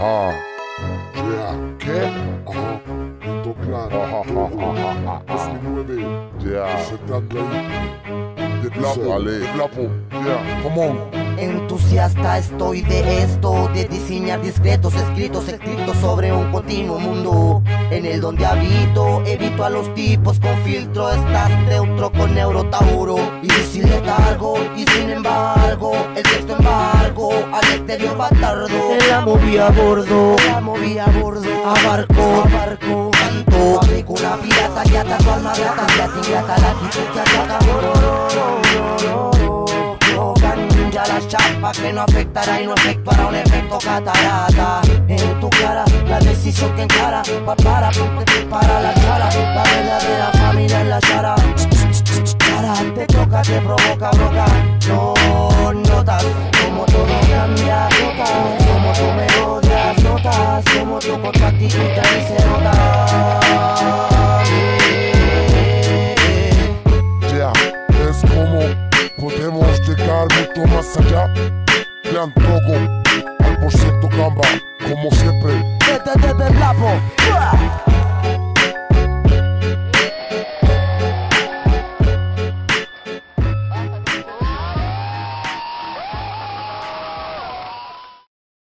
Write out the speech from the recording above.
Ajá. Yeah. ¿Qué? Ajá. Punto claro. Todo. 2009. Yeah. Presentando ahí. De Flapo, Dale. flapo. Yeah. Come on. Entusiasta estoy de esto, de diseñar discretos escritos escritos sobre un continuo mundo en el donde habito. Evito a los tipos con filtro, estás neutro con neurotauro y sin letargo. Y sin embargo, el texto embargo al exterior batardo. La moví a bordo, abarco, canto. Fabrico una pirata que ata tu alma grata, ingrata la actitud que ataca. Ya la chapa que no afectará y no efectuará un efecto catarata. En tu cara, la decisión que encara, para, ponte para la cara. La verdadera familia en la cara. Cara, te toca, te provoca, broca. No notas como todo cambia, notas como tú me odias, notas como tu actitud ahí se nota. Yeah. Es como podemos llegar mucho más allá. Plan Togo, al por ciento gamba, como siempre. Desde Flapo.